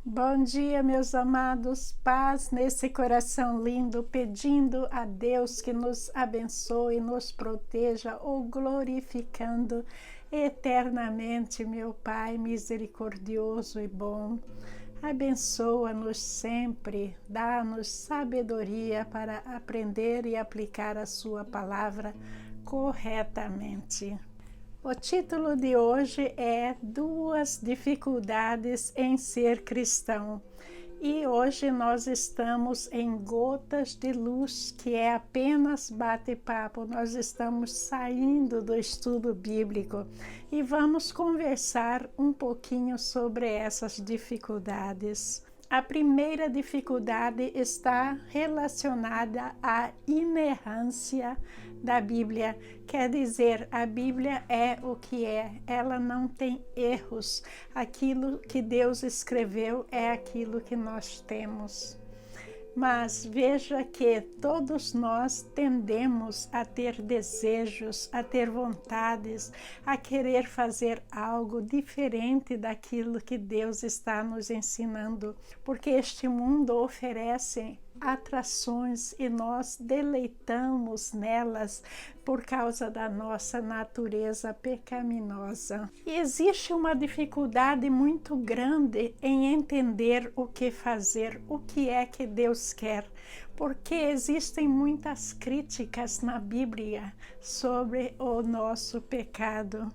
Bom dia, meus amados, paz nesse coração lindo, pedindo a Deus que nos abençoe, nos proteja ou glorificando eternamente, meu Pai misericordioso e bom. Abençoa-nos sempre, dá-nos sabedoria para aprender e aplicar a sua palavra corretamente. O título de hoje é Duas Dificuldades em Ser Cristão. E hoje nós estamos em Gotas de Luz, que é apenas bate-papo. Nós estamos saindo do estudo bíblico e vamos conversar um pouquinho sobre essas dificuldades. A primeira dificuldade está relacionada à inerrância da Bíblia. Quer dizer, a Bíblia é o que é, ela não tem erros. Aquilo que Deus escreveu é aquilo que nós temos. Mas veja que todos nós tendemos a ter desejos, a ter vontades, a querer fazer algo diferente daquilo que Deus está nos ensinando, porque este mundo oferece atrações e nós deleitamos nelas por causa da nossa natureza pecaminosa. E existe uma dificuldade muito grande em entender o que fazer, o que é que Deus quer, porque existem muitas críticas na Bíblia sobre o nosso pecado.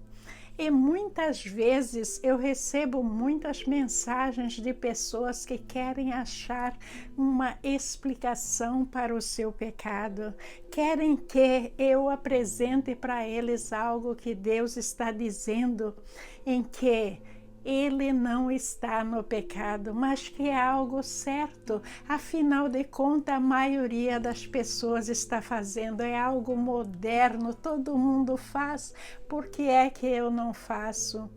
E muitas vezes eu recebo muitas mensagens de pessoas que querem achar uma explicação para o seu pecado, querem que eu apresente para eles algo que Deus está dizendo, em que ele não está no pecado, mas que é algo certo. Afinal de contas, a maioria das pessoas está fazendo, é algo moderno, todo mundo faz, por que é que eu não faço?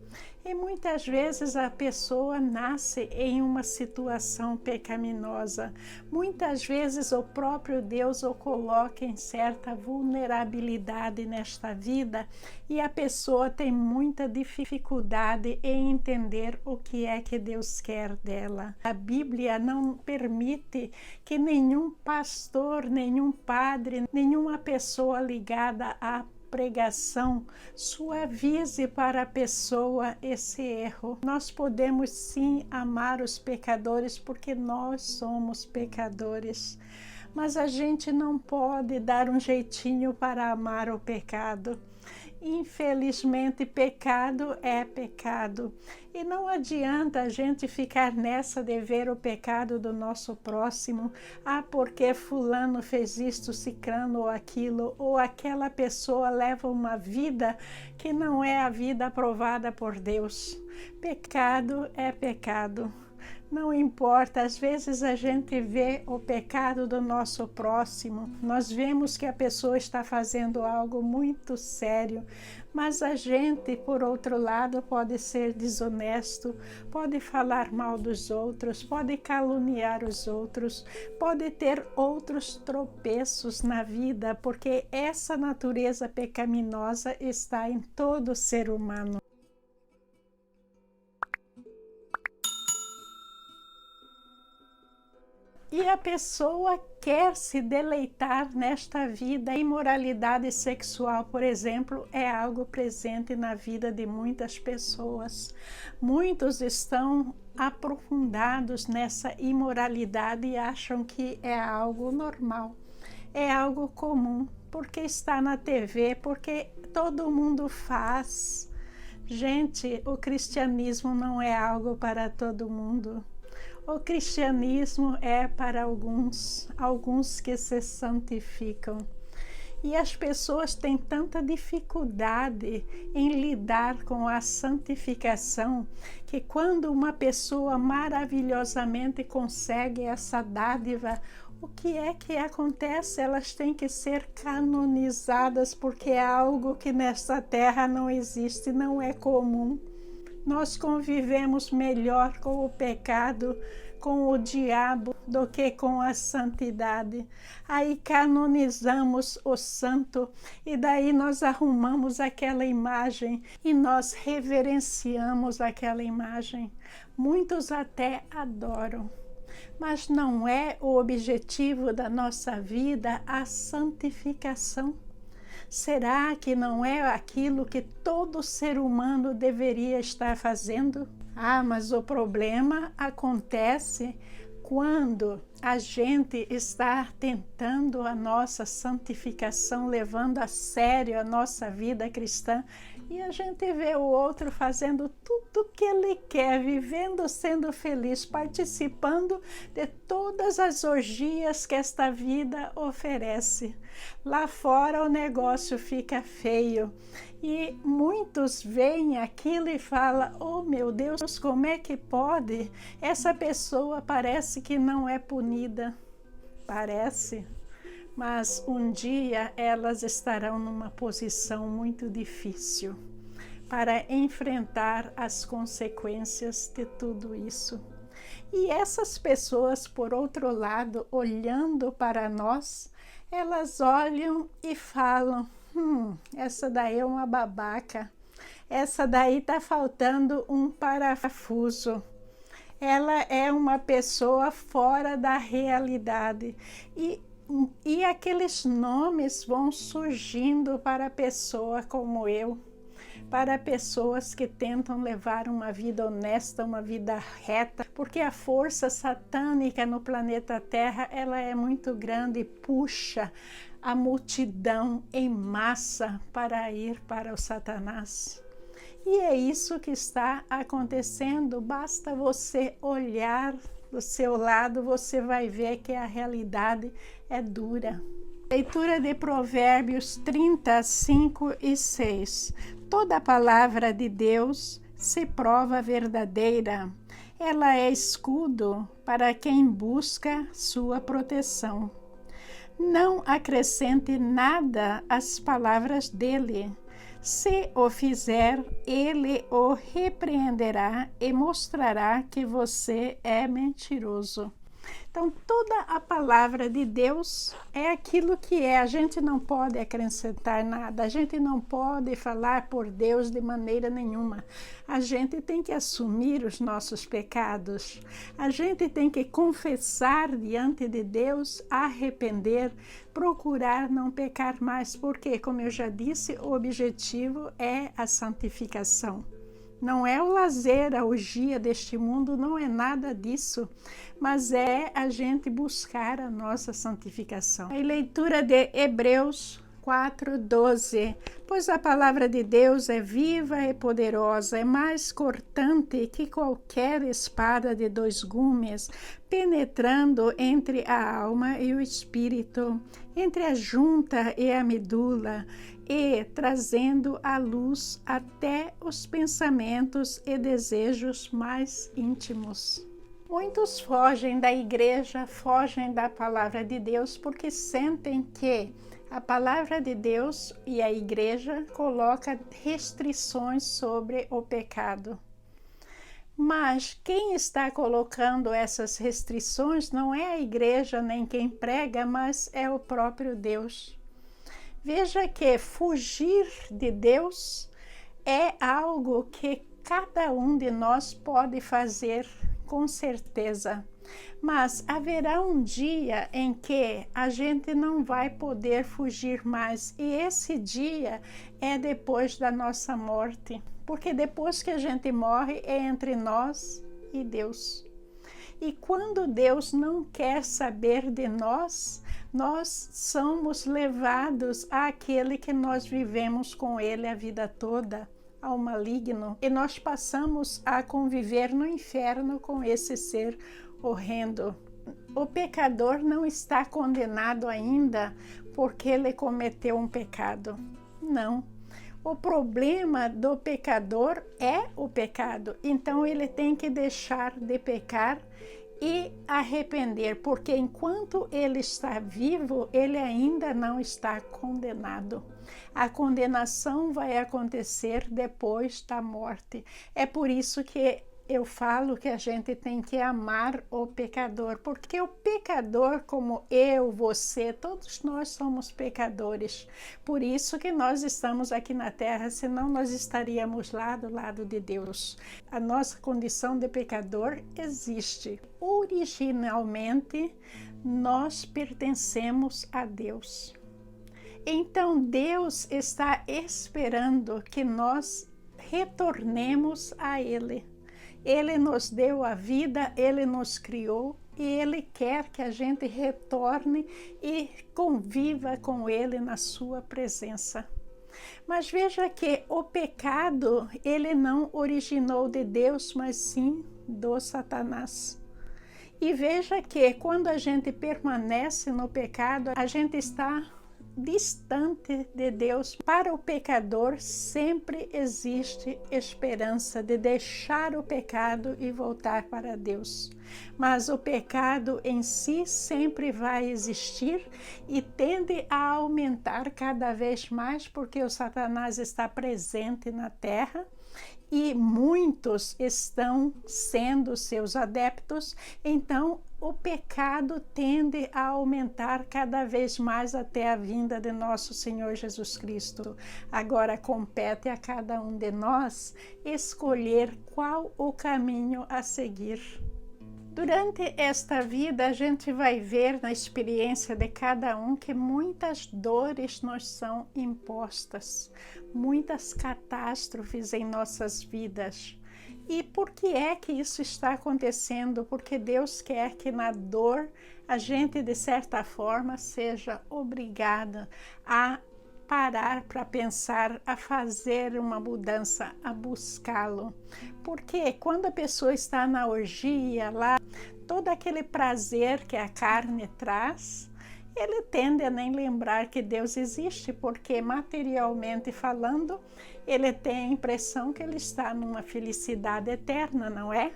E muitas vezes a pessoa nasce em uma situação pecaminosa. Muitas vezes o próprio Deus o coloca em certa vulnerabilidade nesta vida e a pessoa tem muita dificuldade em entender o que é que Deus quer dela. A Bíblia não permite que nenhum pastor, nenhum padre, nenhuma pessoa ligada à pregação suavize para a pessoa esse erro. Nós podemos sim amar os pecadores porque nós somos pecadores, mas a gente não pode dar um jeitinho para amar o pecado. Infelizmente, pecado é pecado. E não adianta a gente ficar nessa de ver o pecado do nosso próximo. Porque fulano fez isto, cicrano ou aquilo, ou aquela pessoa leva uma vida que não é a vida aprovada por Deus. Pecado é pecado. Não importa, às vezes a gente vê o pecado do nosso próximo, nós vemos que a pessoa está fazendo algo muito sério, mas a gente, por outro lado, pode ser desonesto, pode falar mal dos outros, pode caluniar os outros, pode ter outros tropeços na vida, porque essa natureza pecaminosa está em todo ser humano. E a pessoa quer se deleitar nesta vida. A imoralidade sexual, por exemplo, é algo presente na vida de muitas pessoas. Muitos estão aprofundados nessa imoralidade e acham que é algo normal, é algo comum, porque está na TV, porque todo mundo faz. Gente, o cristianismo não é algo para todo mundo. O cristianismo é para alguns que se santificam. E as pessoas têm tanta dificuldade em lidar com a santificação que quando uma pessoa maravilhosamente consegue essa dádiva, o que é que acontece? Elas têm que ser canonizadas porque é algo que nesta terra não existe, não é comum. Nós convivemos melhor com o pecado, com o diabo, do que com a santidade. Aí canonizamos o santo e daí nós arrumamos aquela imagem e nós reverenciamos aquela imagem. Muitos até adoram, mas não é o objetivo da nossa vida a santificação. Será que não é aquilo que todo ser humano deveria estar fazendo? Mas o problema acontece quando a gente está tentando a nossa santificação, levando a sério a nossa vida cristã, e a gente vê o outro fazendo tudo o que ele quer, vivendo, sendo feliz, participando de todas as orgias que esta vida oferece. Lá fora o negócio fica feio e muitos veem aquilo e falam: oh meu Deus, como é que pode? Essa pessoa parece que não é punida. Parece. Mas um dia elas estarão numa posição muito difícil para enfrentar as consequências de tudo isso. E essas pessoas, por outro lado, olhando para nós, elas olham e falam: essa daí é uma babaca, essa daí está faltando um parafuso. Ela é uma pessoa fora da realidade. E aqueles nomes vão surgindo para pessoa como eu, para pessoas que tentam levar uma vida honesta, uma vida reta, porque a força satânica no planeta Terra, ela é muito grande e puxa a multidão em massa para ir para o Satanás. E é isso que está acontecendo, basta você olhar do seu lado, você vai ver que a realidade é dura. Leitura de Provérbios 35 e 6. Toda a palavra de Deus se prova verdadeira. Ela é escudo para quem busca sua proteção. Não acrescente nada às palavras dele. Se o fizer, ele o repreenderá e mostrará que você é mentiroso. Então, toda a palavra de Deus é aquilo que é. A gente não pode acrescentar nada, a gente não pode falar por Deus de maneira nenhuma. A gente tem que assumir os nossos pecados, a gente tem que confessar diante de Deus, arrepender, procurar não pecar mais, porque, como eu já disse, o objetivo é a santificação. Não é o lazer, a orgia deste mundo, não é nada disso, mas é a gente buscar a nossa santificação. A leitura de Hebreus 4:12. Pois a palavra de Deus é viva e poderosa, é mais cortante que qualquer espada de 2 gumes, penetrando entre a alma e o espírito, entre a junta e a medula, e trazendo à luz até os pensamentos e desejos mais íntimos. Muitos fogem da igreja, fogem da palavra de Deus porque sentem que a palavra de Deus e a igreja coloca restrições sobre o pecado. Mas quem está colocando essas restrições não é a igreja nem quem prega, mas é o próprio Deus. Veja que fugir de Deus é algo que cada um de nós pode fazer com certeza. Mas haverá um dia em que a gente não vai poder fugir mais. E esse dia é depois da nossa morte. Porque depois que a gente morre é entre nós e Deus. E quando Deus não quer saber de nós, nós somos levados àquele que nós vivemos com ele a vida toda, ao maligno, e nós passamos a conviver no inferno com esse ser horrendo. O pecador não está condenado ainda porque ele cometeu um pecado. Não. O problema do pecador é o pecado. Então ele tem que deixar de pecar e arrepender, porque enquanto ele está vivo, ele ainda não está condenado. A condenação vai acontecer depois da morte. É por isso que eu falo que a gente tem que amar o pecador, porque o pecador, como eu, você, todos nós somos pecadores. Por isso que nós estamos aqui na terra, senão nós estaríamos lá do lado de Deus. A nossa condição de pecador existe. Originalmente, nós pertencemos a Deus. Então, Deus está esperando que nós retornemos a Ele. Ele nos deu a vida, Ele nos criou e Ele quer que a gente retorne e conviva com Ele na sua presença. Mas veja que o pecado, ele não originou de Deus, mas sim do Satanás. E veja que quando a gente permanece no pecado, a gente está distante de Deus. Para o pecador sempre existe esperança de deixar o pecado e voltar para Deus. Mas o pecado em si sempre vai existir e tende a aumentar cada vez mais, porque o Satanás está presente na terra e muitos estão sendo seus adeptos. Então o pecado tende a aumentar cada vez mais até a vinda de nosso Senhor Jesus Cristo. Agora compete a cada um de nós escolher qual o caminho a seguir. Durante esta vida, a gente vai ver na experiência de cada um que muitas dores nos são impostas, muitas catástrofes em nossas vidas. E por que é que isso está acontecendo? Porque Deus quer que na dor a gente, de certa forma, seja obrigada a parar para pensar, a fazer uma mudança, a buscá-lo. Porque quando a pessoa está na orgia lá, todo aquele prazer que a carne traz, ele tende a nem lembrar que Deus existe, porque materialmente falando, ele tem a impressão que ele está numa felicidade eterna, não é?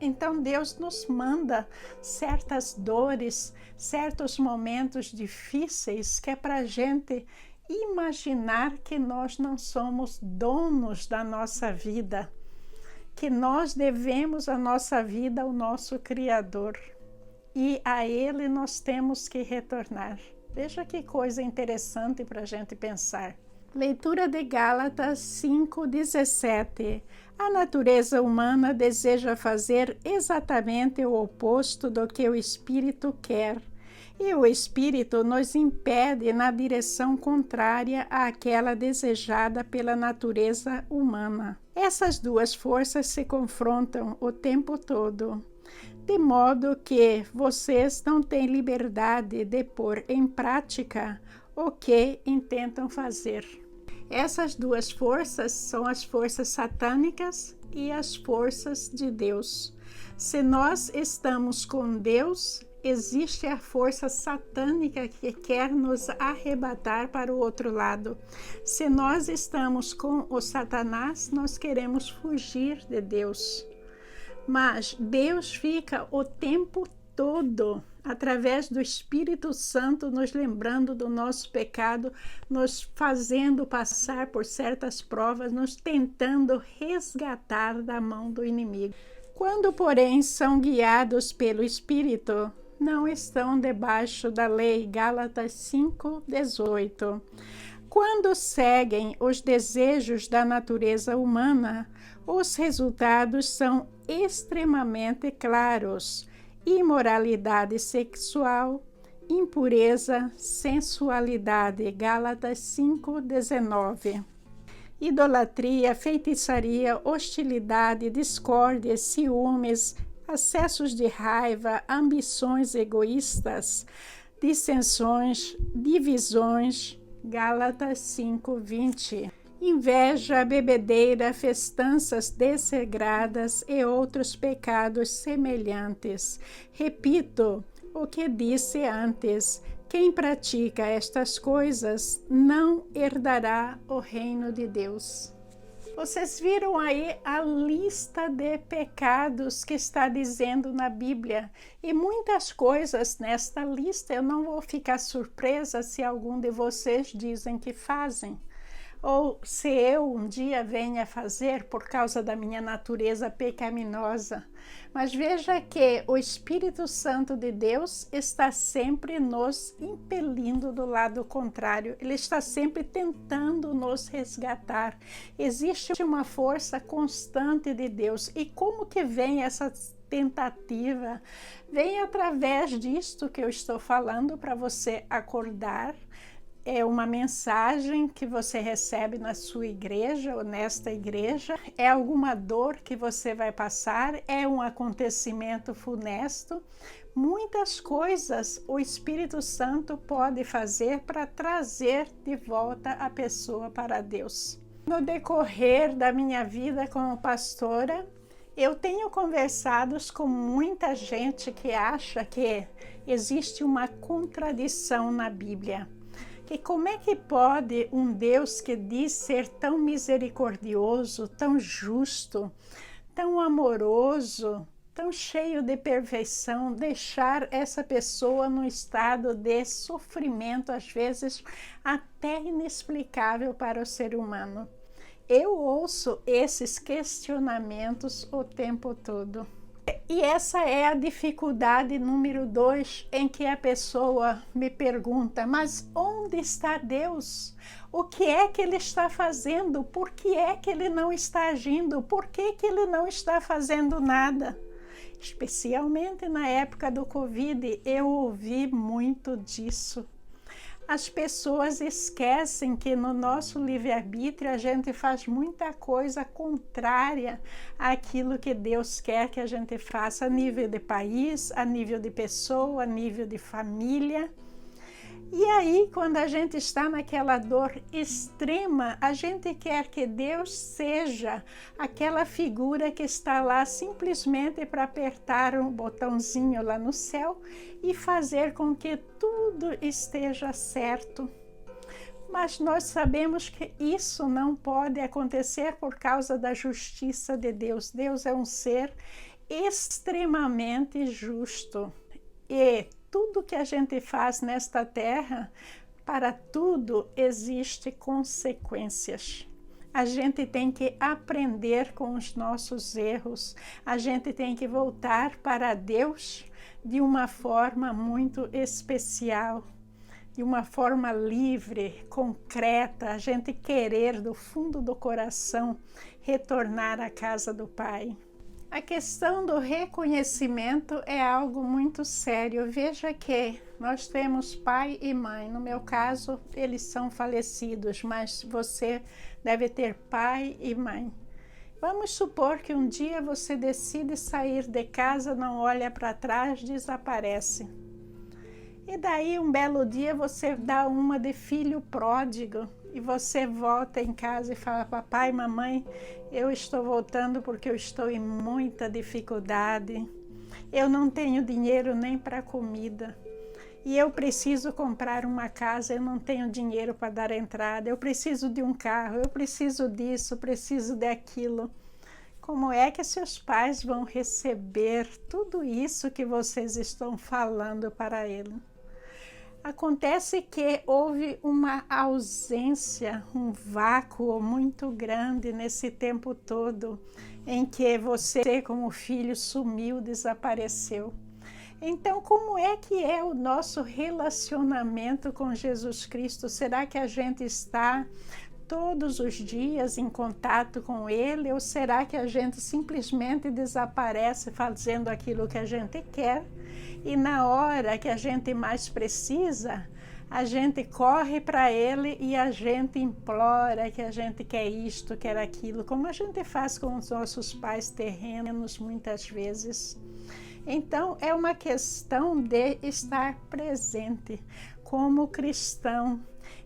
Então Deus nos manda certas dores, certos momentos difíceis, que é para a gente imaginar que nós não somos donos da nossa vida, que nós devemos a nossa vida ao nosso Criador e a Ele nós temos que retornar. Veja que coisa interessante para a gente pensar. Leitura de Gálatas 5:17. A natureza humana deseja fazer exatamente o oposto do que o Espírito quer, e o Espírito nos impede na direção contrária àquela desejada pela natureza humana. Essas duas forças se confrontam o tempo todo, de modo que vocês não têm liberdade de pôr em prática o que intentam fazer. Essas duas forças são as forças satânicas e as forças de Deus. Se nós estamos com Deus, existe a força satânica que quer nos arrebatar para o outro lado. Se nós estamos com o Satanás, nós queremos fugir de Deus. Mas Deus fica o tempo todo, através do Espírito Santo, nos lembrando do nosso pecado, nos fazendo passar por certas provas, nos tentando resgatar da mão do inimigo. Quando, porém, são guiados pelo Espírito, não estão debaixo da lei. Gálatas 5:18. Quando seguem os desejos da natureza humana, os resultados são extremamente claros: imoralidade sexual, impureza, sensualidade. Gálatas 5:19. Idolatria, feitiçaria, hostilidade, discórdia, ciúmes, acessos de raiva, ambições egoístas, dissensões, divisões. Gálatas 5:20. Inveja, bebedeira, festanças desregradas e outros pecados semelhantes. Repito o que disse antes: quem pratica estas coisas não herdará o reino de Deus. Vocês viram aí a lista de pecados que está dizendo na Bíblia, e muitas coisas nesta lista eu não vou ficar surpresa se algum de vocês dizem que fazem, ou se eu um dia venha fazer por causa da minha natureza pecaminosa. Mas veja que o Espírito Santo de Deus está sempre nos impelindo do lado contrário. Ele está sempre tentando nos resgatar. Existe uma força constante de Deus. E como que vem essa tentativa? Vem através disto que eu estou falando para você acordar. É uma mensagem que você recebe na sua igreja ou nesta igreja, é alguma dor que você vai passar, é um acontecimento funesto. Muitas coisas o Espírito Santo pode fazer para trazer de volta a pessoa para Deus. No decorrer da minha vida como pastora, eu tenho conversado com muita gente que acha que existe uma contradição na Bíblia. E como é que pode um Deus que diz ser tão misericordioso, tão justo, tão amoroso, tão cheio de perfeição, deixar essa pessoa num estado de sofrimento, às vezes até inexplicável para o ser humano? Eu ouço esses questionamentos o tempo todo. E essa é a dificuldade número 2, em que a pessoa me pergunta, mas onde está Deus? O que é que Ele está fazendo? Por que é que Ele não está agindo? Por que que Ele não está fazendo nada? Especialmente na época do Covid, eu ouvi muito disso. As pessoas esquecem que no nosso livre-arbítrio a gente faz muita coisa contrária àquilo que Deus quer que a gente faça a nível de país, a nível de pessoa, a nível de família. E aí, quando a gente está naquela dor extrema, a gente quer que Deus seja aquela figura que está lá simplesmente para apertar um botãozinho lá no céu e fazer com que tudo esteja certo. Mas nós sabemos que isso não pode acontecer por causa da justiça de Deus. Deus é um ser extremamente justo. E tudo que a gente faz nesta terra, para tudo existe consequências. A gente tem que aprender com os nossos erros. A gente tem que voltar para Deus de uma forma muito especial, de uma forma livre, concreta, a gente querer do fundo do coração retornar à casa do Pai. A questão do reconhecimento é algo muito sério. Veja que nós temos pai e mãe. No meu caso, eles são falecidos, mas você deve ter pai e mãe. Vamos supor que um dia você decide sair de casa, não olha para trás, desaparece. E daí, um belo dia, você dá uma de filho pródigo e você volta em casa e fala, papai, mamãe, eu estou voltando porque eu estou em muita dificuldade. Eu não tenho dinheiro nem para comida. E eu preciso comprar uma casa, eu não tenho dinheiro para dar entrada. Eu preciso de um carro, eu preciso disso, preciso daquilo. Como é que seus pais vão receber tudo isso que vocês estão falando para ele? Acontece que houve uma ausência, um vácuo muito grande nesse tempo todo, em que você, como filho, sumiu, desapareceu. Então, como é que é o nosso relacionamento com Jesus Cristo? Será que a gente está todos os dias em contato com Ele? Ou será que a gente simplesmente desaparece fazendo aquilo que a gente quer? E na hora que a gente mais precisa, a gente corre para Ele e a gente implora que a gente quer isto, quer aquilo, como a gente faz com os nossos pais terrenos muitas vezes. Então, é uma questão de estar presente como cristão.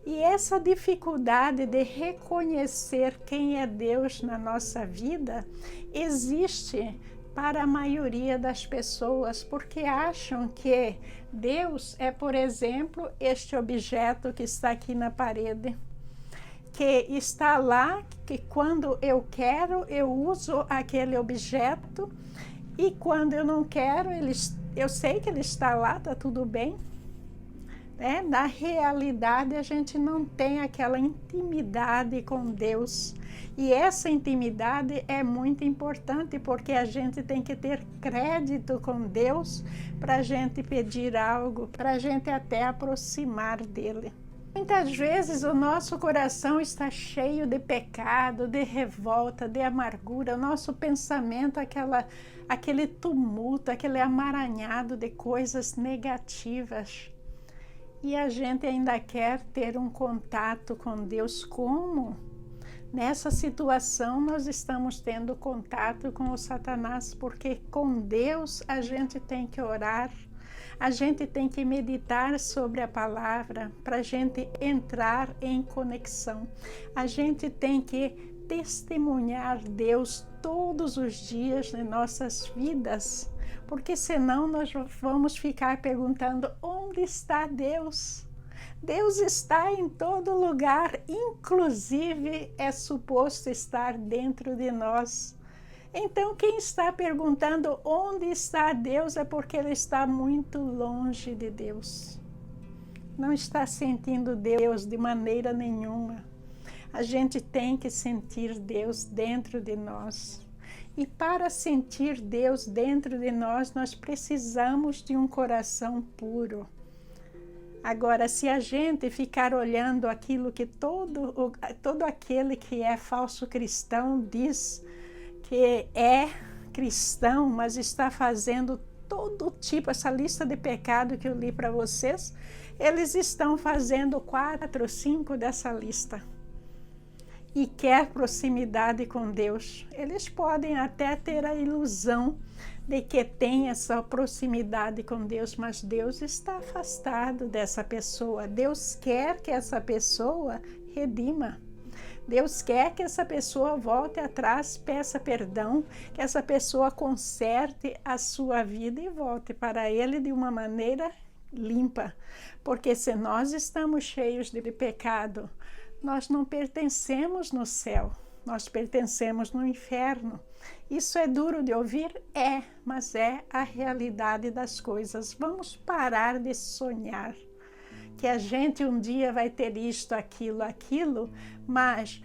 E essa dificuldade de reconhecer quem é Deus na nossa vida existe para a maioria das pessoas, porque acham que Deus é, por exemplo, este objeto que está aqui na parede. que está lá, que quando eu quero, eu uso aquele objeto, e quando eu não quero, eu sei que ele está lá, está tudo bem. Na realidade, a gente não tem aquela intimidade com Deus. E essa intimidade é muito importante, porque a gente tem que ter crédito com Deus para a gente pedir algo, para a gente até aproximar dele. Muitas vezes o nosso coração está cheio de pecado, de revolta, de amargura, o nosso pensamento, aquele tumulto, aquele amaranhado de coisas negativas. E a gente ainda quer ter um contato com Deus. Como? Nessa situação nós estamos tendo contato com o Satanás, porque com Deus a gente tem que orar, a gente tem que meditar sobre a palavra para a gente entrar em conexão. A gente tem que testemunhar Deus todos os dias em nossas vidas, porque senão nós vamos ficar perguntando: onde está Deus? Deus está em todo lugar, inclusive é suposto estar dentro de nós. Então, quem está perguntando onde está Deus é porque ele está muito longe de Deus. Não está sentindo Deus de maneira nenhuma. A gente tem que sentir Deus dentro de nós. E para sentir Deus dentro de nós, nós precisamos de um coração puro. Agora, se a gente ficar olhando aquilo que todo aquele que é falso cristão diz que é cristão, mas está fazendo todo tipo, essa lista de pecado que eu li para vocês, eles estão fazendo 4 ou 5 dessa lista. E quer proximidade com Deus. Eles podem até ter a ilusão de que tem essa proximidade com Deus, mas Deus está afastado dessa pessoa. Deus quer que essa pessoa redima. Deus quer que essa pessoa volte atrás, peça perdão, que essa pessoa conserte a sua vida e volte para Ele de uma maneira limpa. Porque se nós estamos cheios de pecado, nós não pertencemos no céu, nós pertencemos no inferno. Isso é duro de ouvir? É, mas é a realidade das coisas. Vamos parar de sonhar que a gente um dia vai ter isto, aquilo, mas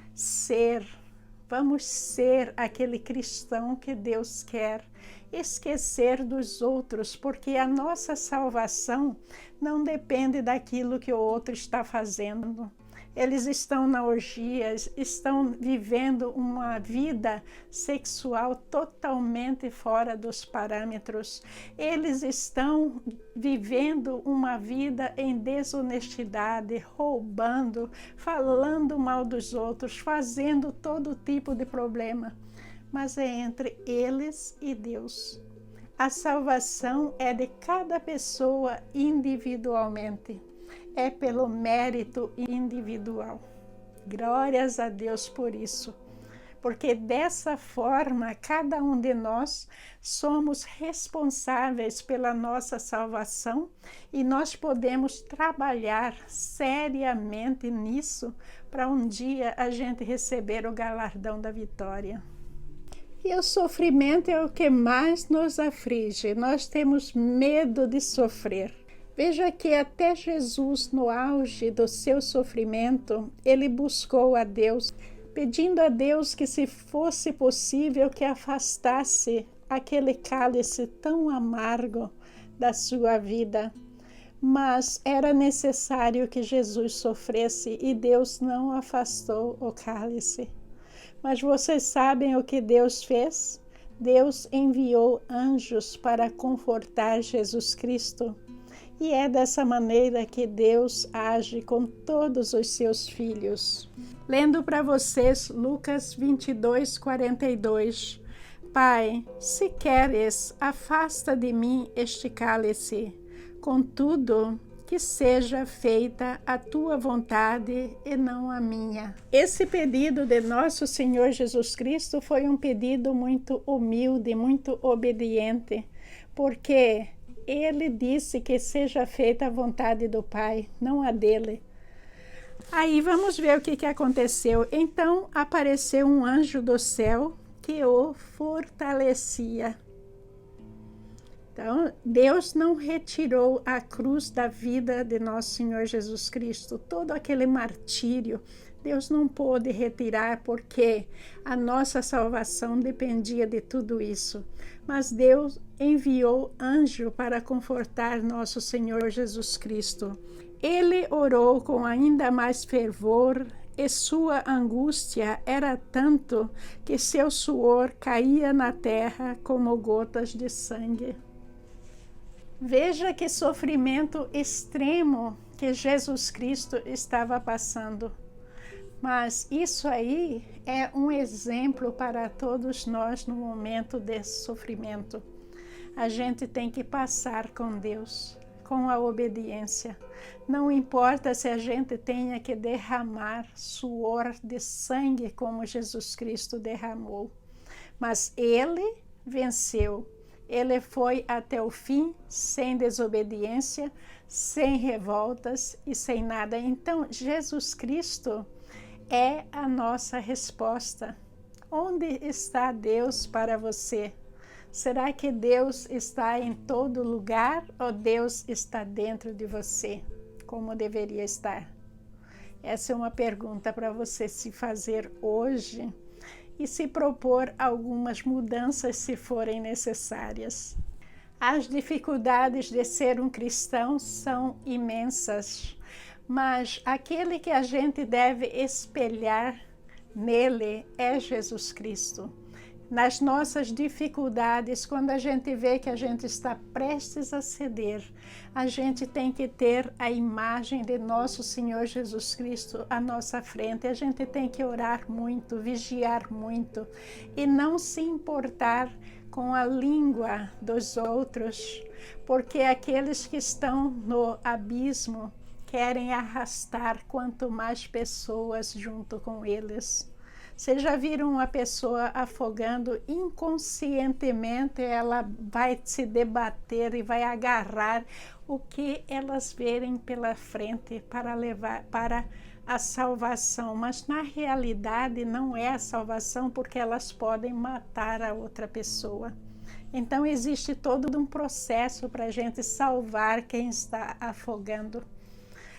vamos ser aquele cristão que Deus quer. Esquecer dos outros, porque a nossa salvação não depende daquilo que o outro está fazendo. Eles estão na orgia, estão vivendo uma vida sexual totalmente fora dos parâmetros. Eles estão vivendo uma vida em desonestidade, roubando, falando mal dos outros, fazendo todo tipo de problema. Mas é entre eles e Deus. A salvação é de cada pessoa individualmente. É pelo mérito individual. Glórias a Deus por isso. Porque dessa forma, cada um de nós somos responsáveis pela nossa salvação e nós podemos trabalhar seriamente nisso para um dia a gente receber o galardão da vitória. E o sofrimento é o que mais nos aflige. Nós temos medo de sofrer. Veja que até Jesus, no auge do seu sofrimento, ele buscou a Deus, pedindo a Deus que, se fosse possível, que afastasse aquele cálice tão amargo da sua vida. Mas era necessário que Jesus sofresse e Deus não afastou o cálice. Mas vocês sabem o que Deus fez? Deus enviou anjos para confortar Jesus Cristo. E é dessa maneira que Deus age com todos os seus filhos. Lendo para vocês Lucas 22, 42. Pai, se queres, afasta de mim este cálice. Contudo, que seja feita a tua vontade e não a minha. Esse pedido de nosso Senhor Jesus Cristo foi um pedido muito humilde, muito obediente, porque ele disse que seja feita a vontade do Pai, não a dele. Aí vamos ver o que aconteceu. Então apareceu um anjo do céu que o fortalecia. Então, Deus não retirou a cruz da vida de nosso Senhor Jesus Cristo. Todo aquele martírio, Deus não pôde retirar porque a nossa salvação dependia de tudo isso. Mas Deus enviou anjo para confortar nosso Senhor Jesus Cristo. Ele orou com ainda mais fervor e sua angústia era tanto que seu suor caía na terra como gotas de sangue. Veja que sofrimento extremo que Jesus Cristo estava passando. Mas isso aí é um exemplo para todos nós no momento de sofrimento. A gente tem que passar com Deus, com a obediência. Não importa se a gente tenha que derramar suor de sangue como Jesus Cristo derramou. Mas Ele venceu. Ele foi até o fim, sem desobediência, sem revoltas e sem nada. Então, Jesus Cristo é a nossa resposta. Onde está Deus para você? Será que Deus está em todo lugar ou Deus está dentro de você, como deveria estar? Essa é uma pergunta para você se fazer hoje e se propor algumas mudanças se forem necessárias. As dificuldades de ser um cristão são imensas, mas aquele que a gente deve espelhar nele é Jesus Cristo. Nas nossas dificuldades, quando a gente vê que a gente está prestes a ceder, a gente tem que ter a imagem de nosso Senhor Jesus Cristo à nossa frente. A gente tem que orar muito, vigiar muito e não se importar com a língua dos outros, porque aqueles que estão no abismo querem arrastar quanto mais pessoas junto com eles. Vocês já viram uma pessoa afogando inconscientemente? Ela vai se debater e vai agarrar o que elas verem pela frente para levar para a salvação. Mas na realidade não é a salvação, porque elas podem matar a outra pessoa. Então existe todo um processo para a gente salvar quem está afogando.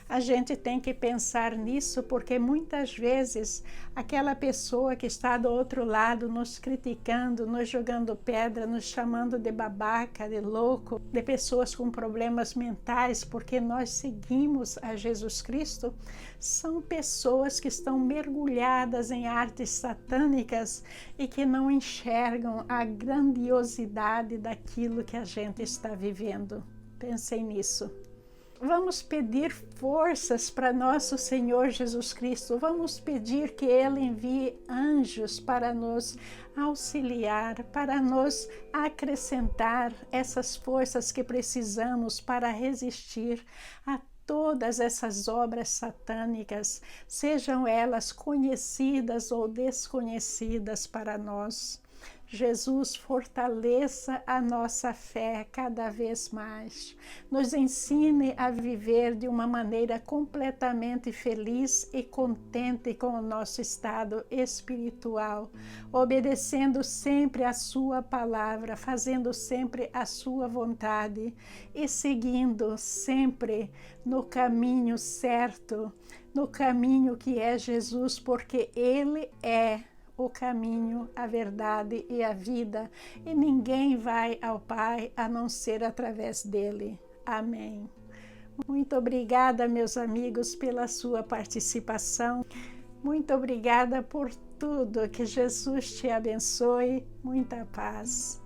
A gente tem que pensar nisso, porque muitas vezes aquela pessoa que está do outro lado nos criticando, nos jogando pedra, nos chamando de babaca, de louco, de pessoas com problemas mentais, porque nós seguimos a Jesus Cristo, são pessoas que estão mergulhadas em artes satânicas e que não enxergam a grandiosidade daquilo que a gente está vivendo. Pensem nisso. Vamos pedir forças para nosso Senhor Jesus Cristo. Vamos pedir que Ele envie anjos para nos auxiliar, para nos acrescentar essas forças que precisamos para resistir a todas essas obras satânicas, sejam elas conhecidas ou desconhecidas para nós. Jesus, fortaleça a nossa fé cada vez mais. Nos ensine a viver de uma maneira completamente feliz e contente com o nosso estado espiritual, obedecendo sempre a sua palavra, fazendo sempre a sua vontade e seguindo sempre no caminho certo, no caminho que é Jesus, porque Ele é o caminho, a verdade e a vida, e ninguém vai ao Pai a não ser através dele. Amém. Muito obrigada, meus amigos, pela sua participação. Muito obrigada por tudo. Que Jesus te abençoe. Muita paz.